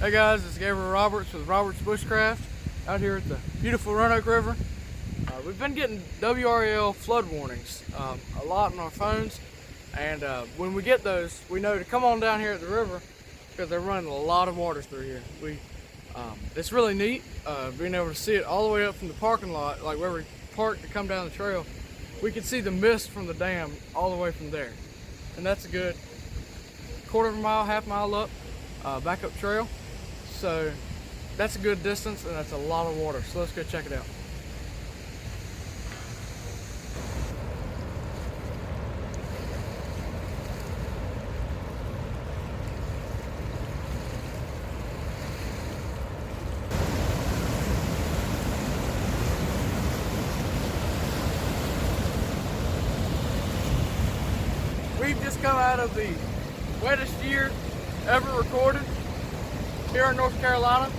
Hey guys, it's Gabriel Roberts with Roberts Bushcraft out here at the beautiful Roanoke River. We've been getting WRL flood warnings a lot on our phones, and when we get those, we know to come on down here at the river because they're running a lot of water through here. It's really neat being able to see it all the way up from the parking lot, like where we parked to come down the trail. We can see the mist from the dam all the way from there, and that's a good quarter of a mile, half mile up backup trail. So that's a good distance, and that's a lot of water. So let's go check it out. We've just come out of the wettest year ever recorded here in North Carolina,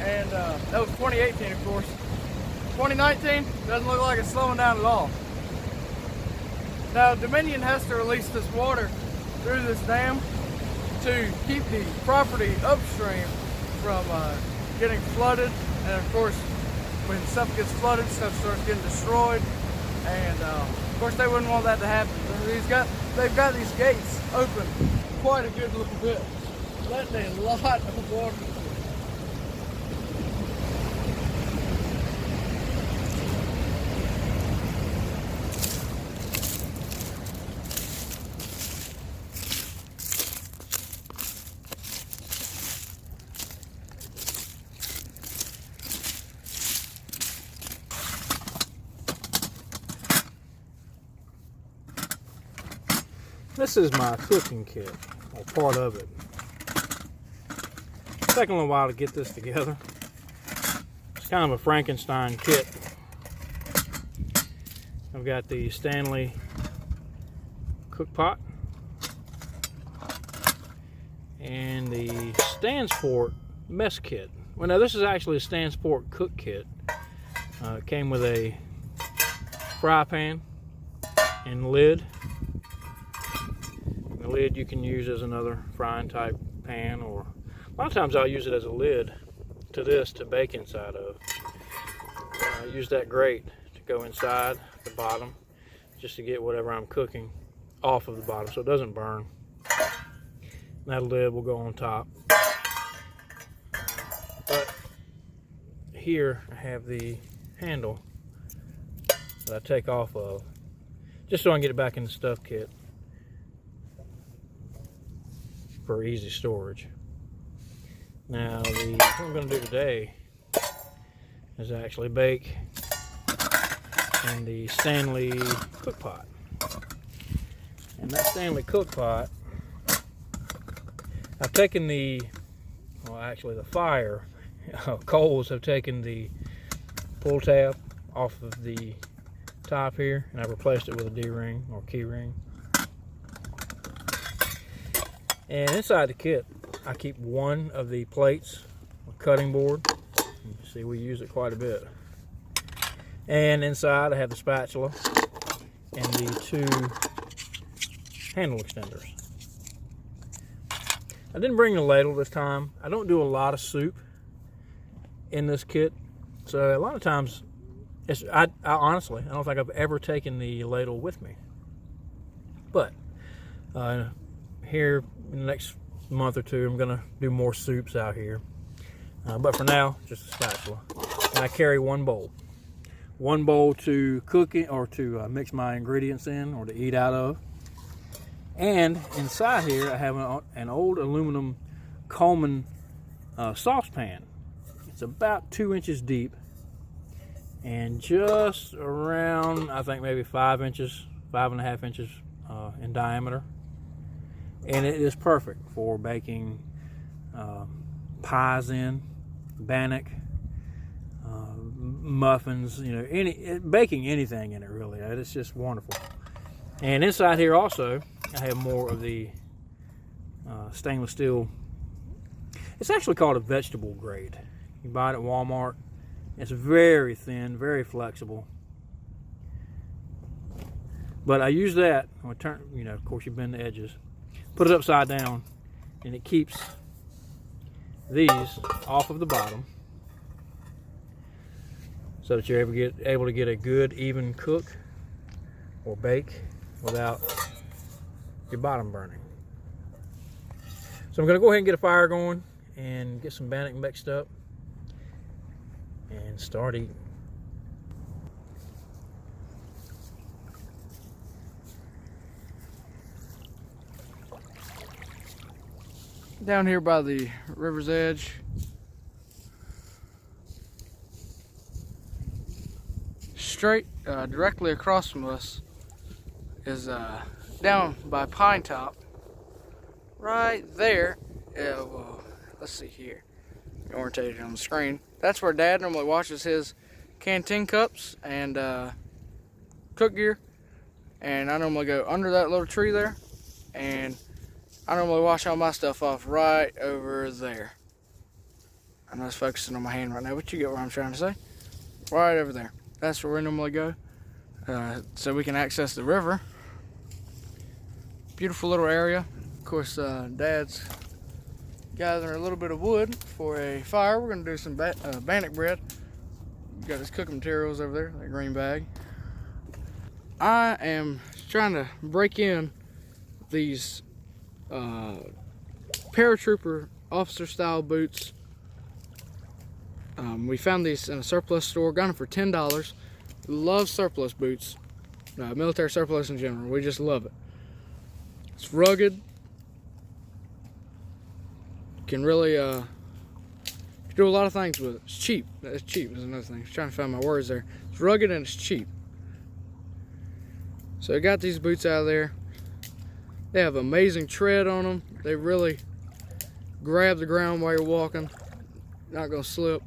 and that was 2018, of course. 2019 doesn't look like it's slowing down at all. Now, Dominion has to release this water through this dam to keep the property upstream from getting flooded, and of course, when stuff gets flooded, stuff starts getting destroyed, and of course they wouldn't want that to happen. They've got these gates open quite a good little bit, letting a lot of water through. This is my cooking kit, or part of it. It's taken a little while to get this together. It's kind of a Frankenstein kit. I've got the Stanley cook pot and the Stansport mess kit. Well, now this is actually a Stansport cook kit. It came with a fry pan and lid. The lid you can use as another frying type pan, or a lot of times I'll use it as a lid to this to bake inside of. I use that grate to go inside the bottom just to get whatever I'm cooking off of the bottom so it doesn't burn. And that lid will go on top. But here I have the handle that I take off of just so I can get it back in the stuff kit for easy storage. Now, what I'm going to do today is actually bake in the Stanley cook pot. And that Stanley cook pot, I've taken the fire coals have taken the pull tab off of the top here, and I've replaced it with a D-ring or key ring. And inside the kit, I keep one of the plates, a cutting board. You can see we use it quite a bit. And inside I have the spatula and the two handle extenders. I didn't bring the ladle this time. I don't do a lot of soup in this kit, so a lot of times, I honestly, I don't think I've ever taken the ladle with me. But here in the next month or two, I'm gonna do more soups out here. But for now, just a spatula. And I carry one bowl. One bowl to cook it, or to mix my ingredients in, or to eat out of. And inside here, I have an old aluminum Coleman saucepan. It's about 2 inches deep and just around, I think maybe 5 inches, 5.5 inches in diameter. And it is perfect for baking pies in, bannock, muffins, you know, baking anything in it really. It's just wonderful. And inside here also, I have more of the stainless steel. It's actually called a vegetable grate. You buy it at Walmart. It's very thin, very flexible. But I use that. I turn, you know, of course you bend the edges. Put it upside down, and it keeps these off of the bottom so that you're able to get a good even cook or bake without your bottom burning. So I'm going to go ahead and get a fire going and get some bannock mixed up and start eating. Down here by the river's edge, straight directly across from us is down by Pine Top. Right there, well, let's see here, orientated on the screen. That's where Dad normally washes his canteen cups and cook gear. And I normally go under that little tree there, and I normally wash all my stuff off right over there. I'm just focusing on my hand right now, but you get what I'm trying to say. Right over there. That's where we normally go, so we can access the river. Beautiful little area. Of course, Dad's gathering a little bit of wood for a fire. We're going to do some bannock bread. Got his cooking materials over there, that green bag. I am trying to break in these paratrooper officer style boots. We found these in a surplus store, got them for $10. Love surplus boots, military surplus in general. We just love it. It's rugged. Can really do a lot of things with it. It's cheap. It's cheap is another thing. I was trying to find my words there. It's rugged and it's cheap. So I got these boots out of there. They have amazing tread on them. They really grab the ground while you're walking. Not gonna slip.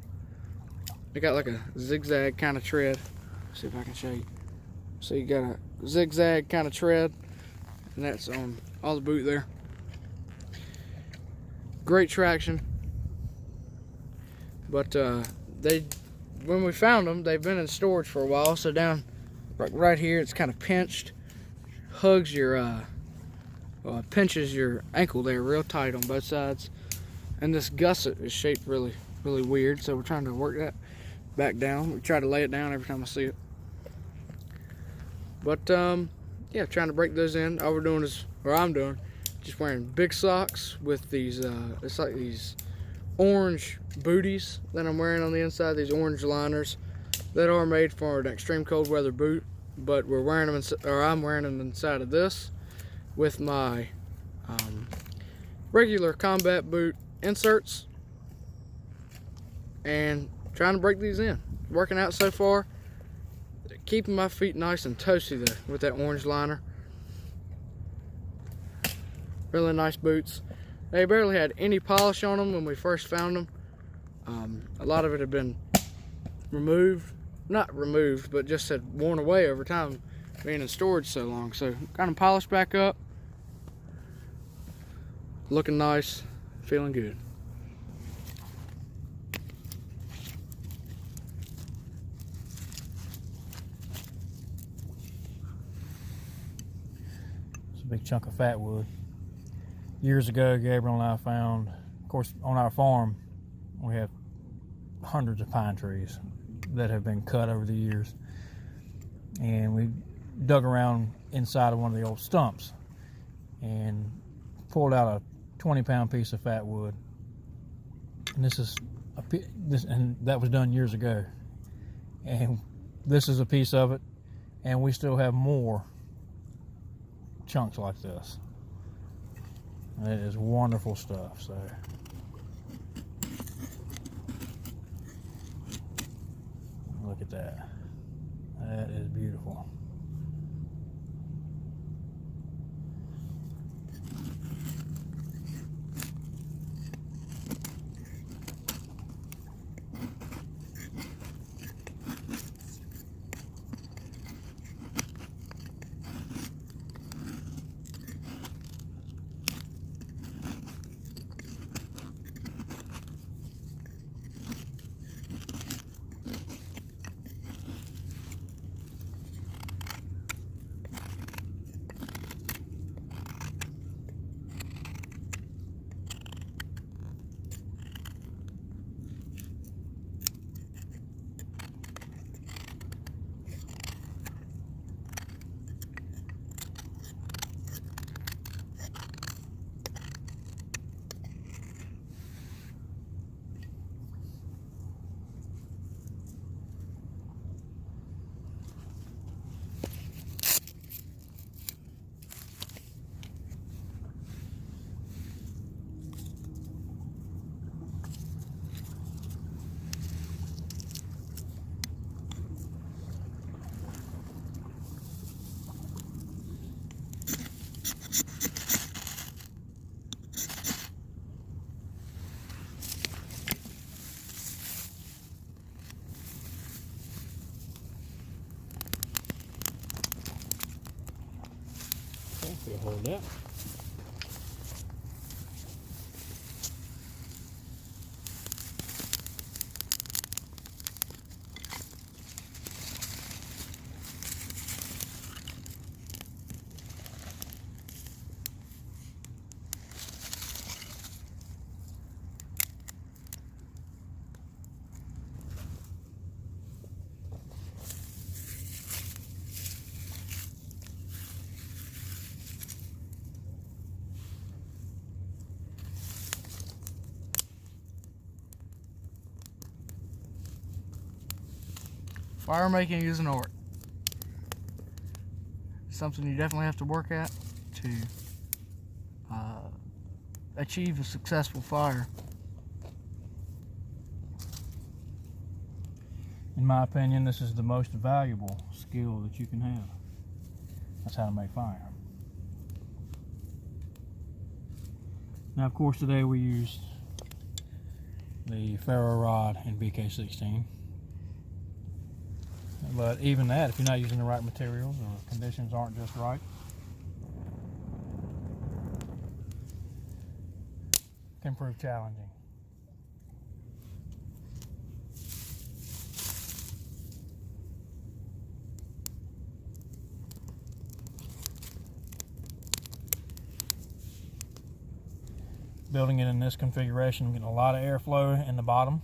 They got like a zigzag kind of tread. Let's see if I can show you. So you got a zigzag kind of tread, and that's on all the boot there. Great traction. But when we found them, they've been in storage for a while. So down right here, it's kind of pinched, hugs your, pinches your ankle there real tight on both sides. And this gusset is shaped really, really weird. So we're trying to work that back down. We try to lay it down every time I see it. But yeah, trying to break those in. All we're doing is, or I'm doing, just wearing big socks with these, it's like these orange booties that I'm wearing on the inside, these orange liners that are made for an extreme cold weather boot, but we're wearing them, I'm wearing them inside of this with my regular combat boot inserts, and trying to break these in. Working out so far, keeping my feet nice and toasty though with that orange liner. Really nice boots. They barely had any polish on them when we first found them. A lot of it had been removed. Not removed, but just had worn away over time being in storage so long. So got them polished back up. Looking nice, feeling good. It's a big chunk of Fatwood. Years ago, Gabriel and I found, of course, on our farm, we have hundreds of pine trees that have been cut over the years. And we dug around inside of one of the old stumps and pulled out a 20-pound piece of Fatwood. And and that was done years ago. And this is a piece of it, and we still have more chunks like this. And it is wonderful stuff. So look at that. That is beautiful. hold that. Fire making is an art. Something you definitely have to work at to achieve a successful fire. In my opinion, this is the most valuable skill that you can have. That's how to make fire. Now, of course, today we used the ferro rod in BK16. But even that, if you're not using the right materials or conditions aren't just right, can prove challenging. Building it in this configuration, I'm getting a lot of airflow in the bottom,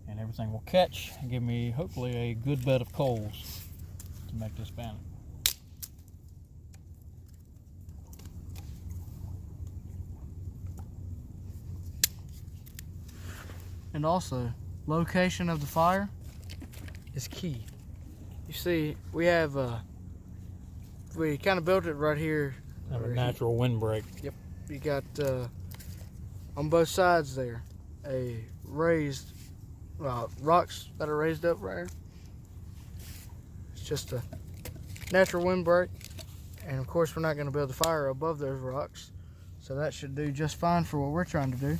and everything will catch and give me hopefully a good bed of coals to make this bannock. And also, location of the fire is key. You see, we have we kind of built it right here. Have a natural windbreak. Yep. You got on both sides there a raised rocks that are raised up right here. It's just a natural windbreak, and of course we're not going to build the fire above those rocks, so that should do just fine for what we're trying to do.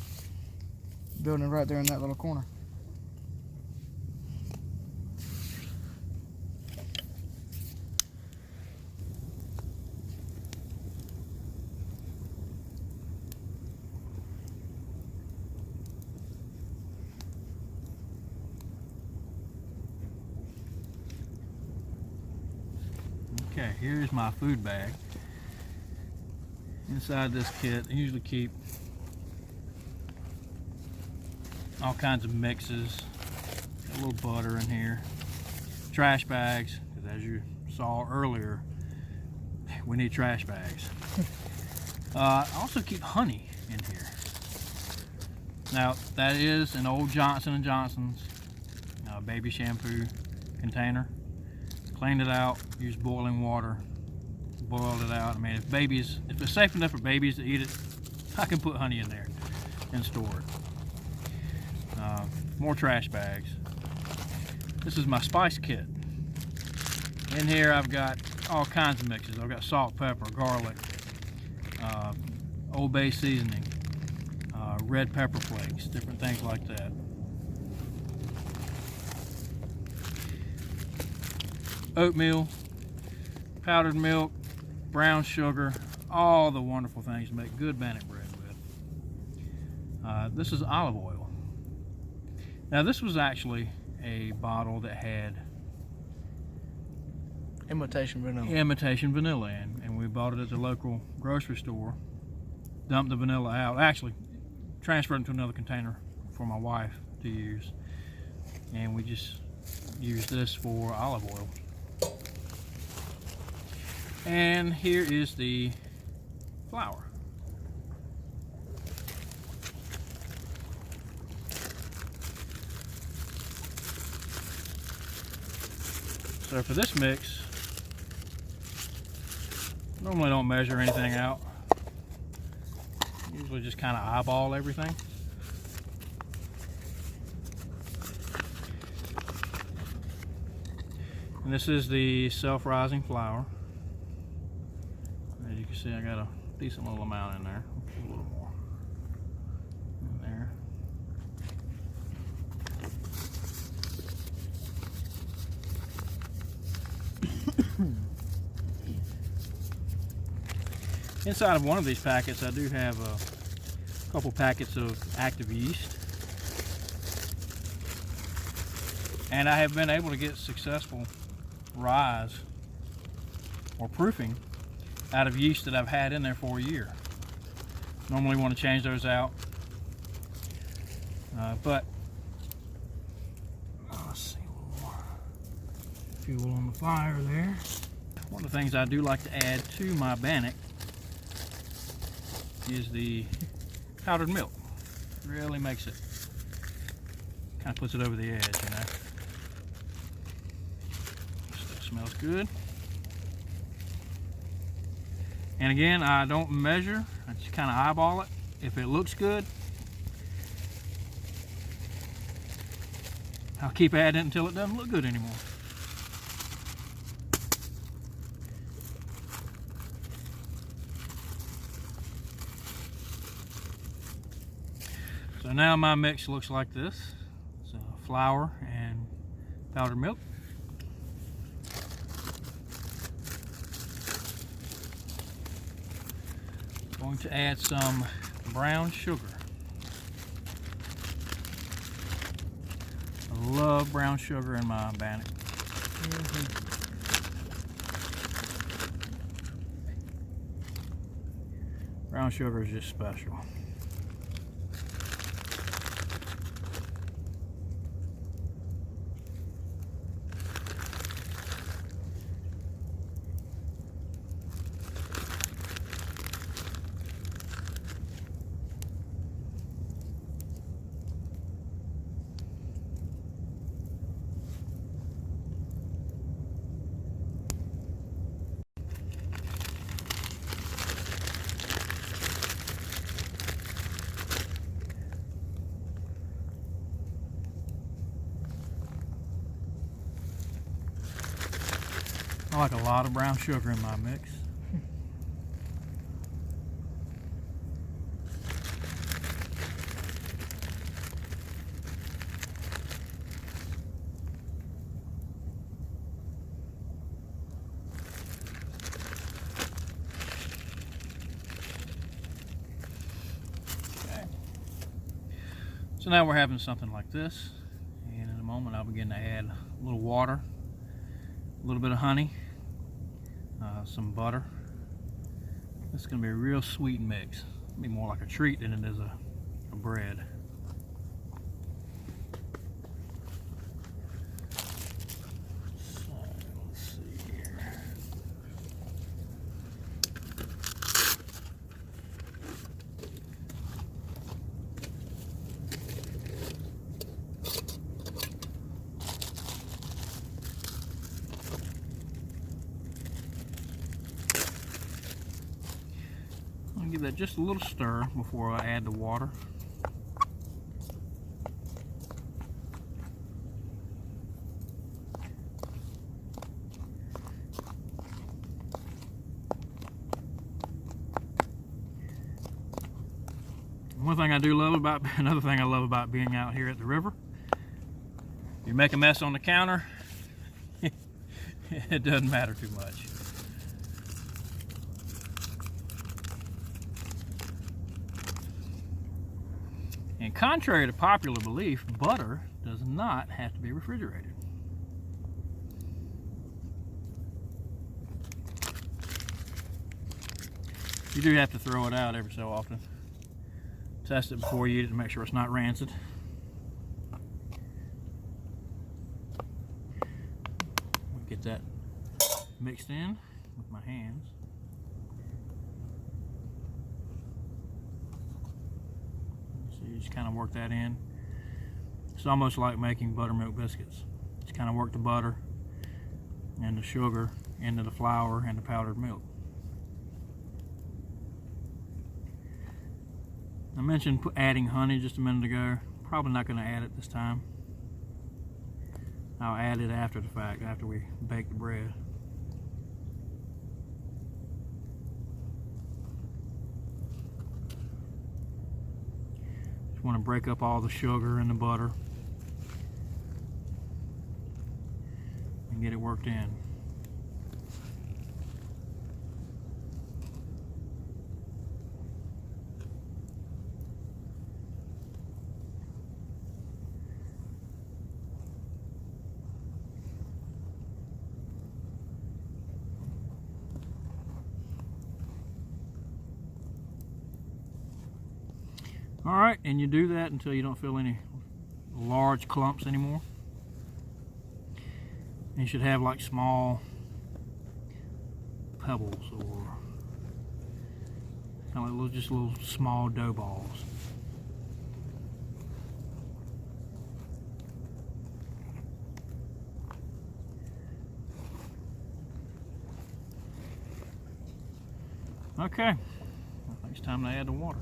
Building it right there in that little corner. Okay, here's my food bag. Inside this kit, I usually keep all kinds of mixes. Got a little butter in here. Trash bags, because as you saw earlier, we need trash bags. I also keep honey in here. Now, that is an old Johnson & Johnson's baby shampoo container. Cleaned it out, used boiling water, boiled it out. I mean, if it's safe enough for babies to eat it, I can put honey in there and store it. More trash bags. This is my spice kit. In here I've got all kinds of mixes. I've got salt, pepper, garlic, Old Bay seasoning, red pepper flakes, different things like that. Oatmeal, powdered milk, brown sugar, all the wonderful things to make good bannock bread with. This is olive oil. Now this was actually a bottle that had Imitation vanilla. Imitation vanilla in, and we bought it at the local grocery store. Dumped the vanilla out. Actually, transferred it to another container for my wife to use, and we just used this for olive oil. And here is the flour. So for this mix, normally don't measure anything out. Usually just kind of eyeball everything. And this is the self-rising flour. As you can see, I got a decent little amount in there. A little more in there. Inside of one of these packets, I do have a couple packets of active yeast. And I have been able to get successful rise or proofing out of yeast that I've had in there for a year. Normally want to change those out. But let's see, a little more fuel on the fire there. One of the things I do like to add to my bannock is the powdered milk. Really makes it, kind of puts it over the edge, you know. Stuff smells good. And again, I don't measure, I just kind of eyeball it. If it looks good, I'll keep adding it until it doesn't look good anymore. So now my mix looks like this. It's flour and powdered milk. Going to add some brown sugar. I love brown sugar in my bannock. Brown sugar is just special. I like a lot of brown sugar in my mix. Okay. So now we're having something like this, and in a moment I'll begin to add a little water, a little bit of honey, some butter. This is going to be a real sweet mix. It'll be more like a treat than it is a bread. So let's see here. Give that just a little stir before I add the water. Another thing I love about being out here at the river, you make a mess on the counter, it doesn't matter too much. And contrary to popular belief, butter does not have to be refrigerated. You do have to throw it out every so often. Test it before you eat it to make sure it's not rancid. Get that mixed in with my hands. So you just kind of work that in. It's almost like making buttermilk biscuits. Just kind of work the butter and the sugar into the flour and the powdered milk. I mentioned adding honey just a minute ago. Probably not going to add it this time. I'll add it after the fact, after we bake the bread. Just want to break up all the sugar and the butter and get it worked in. All right, and you do that until you don't feel any large clumps anymore. And you should have like small pebbles or kind of like just little small dough balls. Okay, I think it's time to add the water.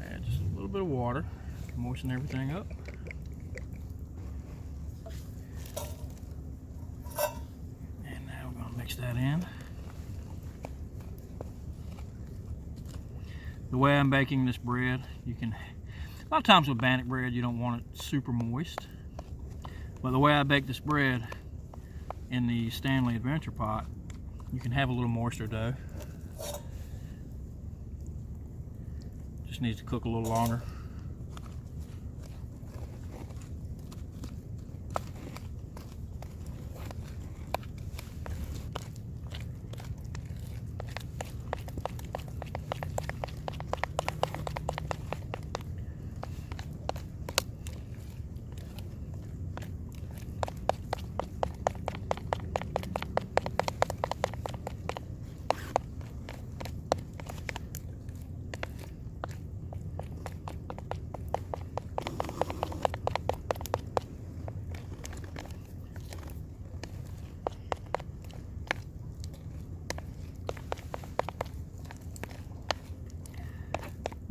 Add just a little bit of water to moisten everything up. And now we're going to mix that in. The way I'm baking this bread, you can, a lot of times with bannock bread you don't want it super moist. But the way I bake this bread in the Stanley Adventure Pot, you can have a little moisture dough. Just needs to cook a little longer.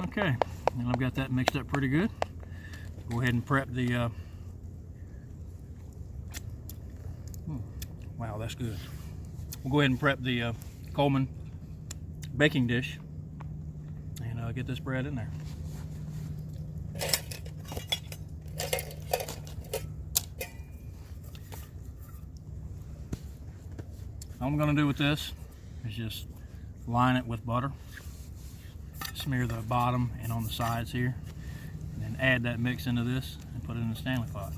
Okay, and I've got that mixed up pretty good. Go ahead and prep the, wow, that's good. We'll go ahead and prep the Coleman baking dish and get this bread in there. All I'm going to do with this is just line it with butter. Smear the bottom and on the sides here, and then add that mix into this and put it in the Stanley pot.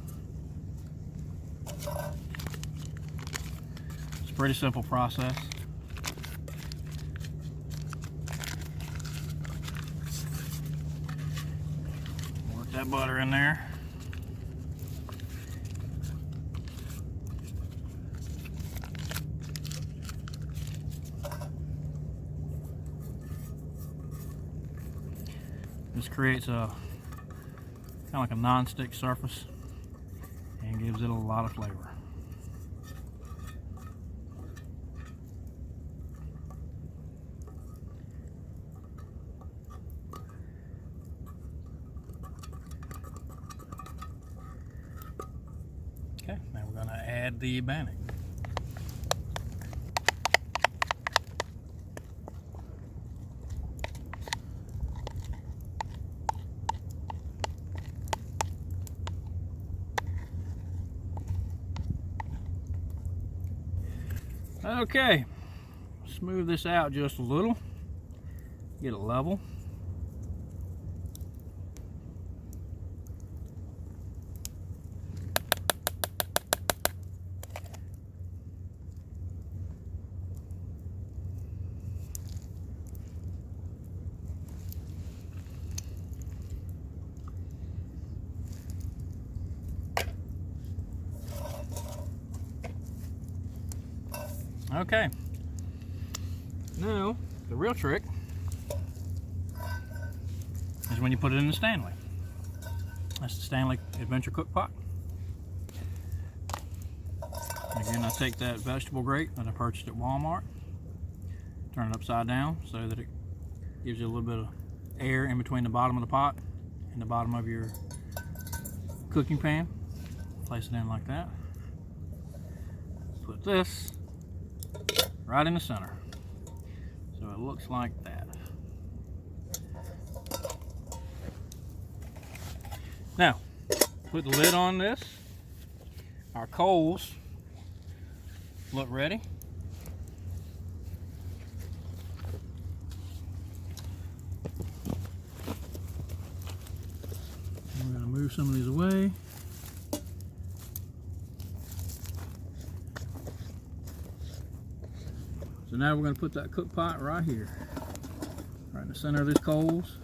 It's a pretty simple process. Work that butter in there. This creates a kind of like a non-stick surface and gives it a lot of flavor. Okay, now we're going to add the bannock. Okay, smooth this out just a little, get it level. Okay, now the real trick is when you put it in the Stanley. That's the Stanley Adventure Cook Pot. Again, I take that vegetable grate that I purchased at Walmart, turn it upside down so that it gives you a little bit of air in between the bottom of the pot and the bottom of your cooking pan. Place it in like that. Put this right in the center, so it looks like that. Now, put the lid on this. Our coals look ready. We're going to move some of these away. So now we're going to put that cook pot right here, right Right in the center of these coals.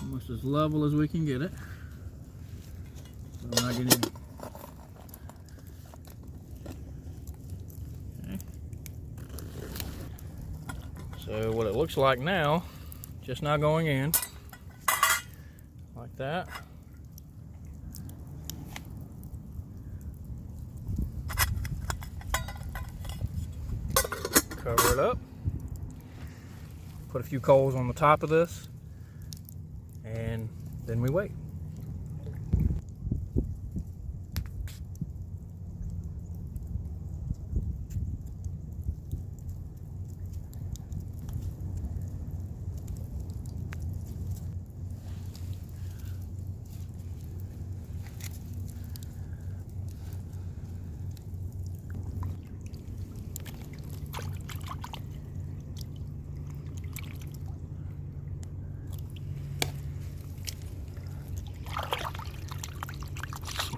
Almost as level as we can get it. So we're not getting okay. So what it looks like now, just now going in like that. Cover it up. Put a few coals on the top of this, and then we wait.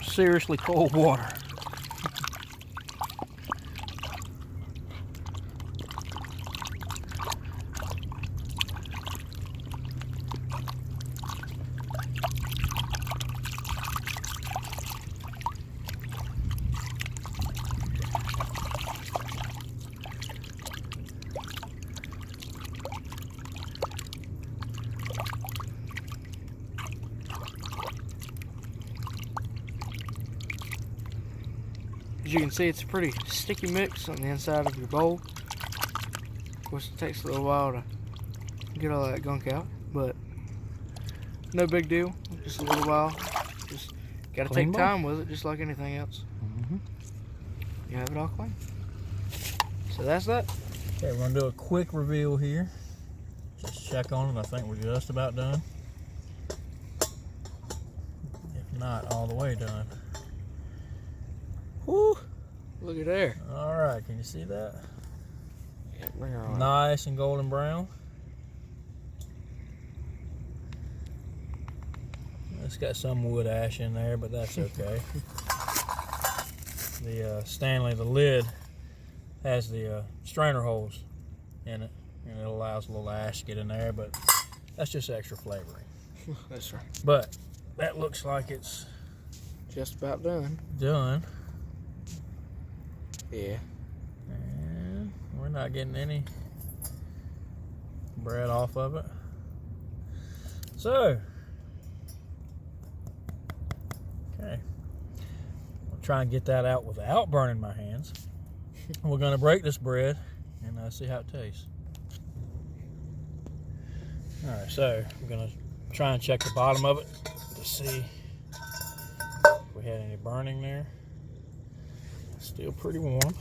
Seriously cold water. As you can see, it's a pretty sticky mix on the inside of your bowl. Of course, it takes a little while to get all that gunk out, but no big deal. Just a little while. Just gotta take time with it, just like anything else. You have it all clean. So that's that. Okay, we're gonna do a quick reveal here. Just check on it. I think we're just about done. If not, all the way done. Woo! Look at there. All right, can you see that? Yeah, bring her on. Nice and golden brown. It's got some wood ash in there, but that's okay. The Stanley, the lid, has the strainer holes in it, and it allows a little ash to get in there, but that's just extra flavoring. That's right. But that looks like it's just about done. Done. Yeah. And we're not getting any bread off of it. So, okay. I'll try and get that out without burning my hands. We're going to break this bread and see how it tastes. Alright, so we're going to try and check the bottom of it to see if we had any burning there. Still pretty warm.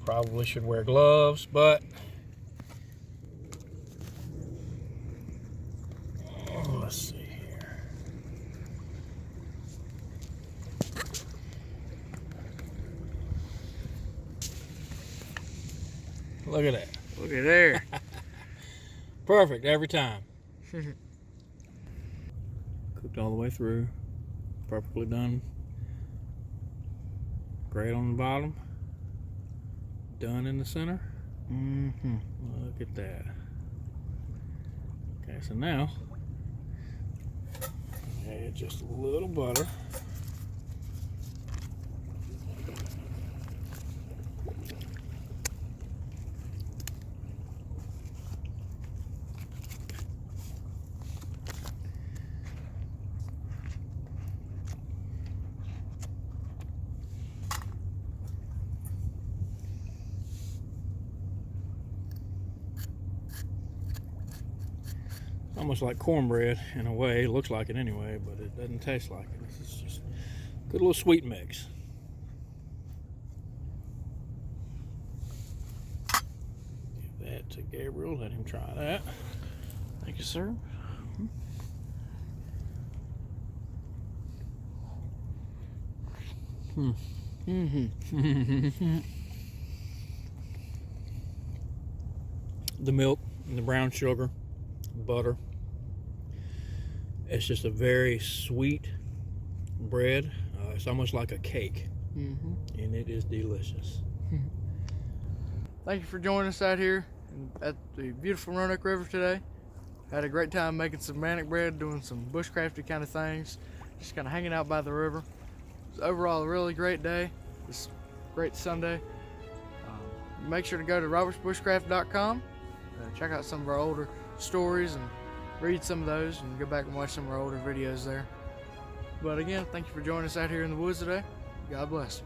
Probably should wear gloves, but let's see here. Look at that. Look at there. Perfect every time. Cooked all the way through. Perfectly done. Great on the bottom, done in the center. Look at that. Okay, so now add just a little butter. Almost like cornbread in a way. It looks like it anyway, but it doesn't taste like it. This is just a good little sweet mix. Give that to Gabriel. Let him try that. Thank you, sir. The milk and the brown sugar, butter. It's just a very sweet bread. It's almost like a cake, and it is delicious. Thank you for joining us out here at the beautiful Roanoke River today. Had a great time making some bannock bread, doing some bushcrafty kind of things, just kind of hanging out by the river. It was overall a really great day. This great Sunday. Make sure to go to robertsbushcraft.com, check out some of our older stories and read some of those, and go back and watch some of our older videos there. But again, thank you for joining us out here in the woods today. God bless.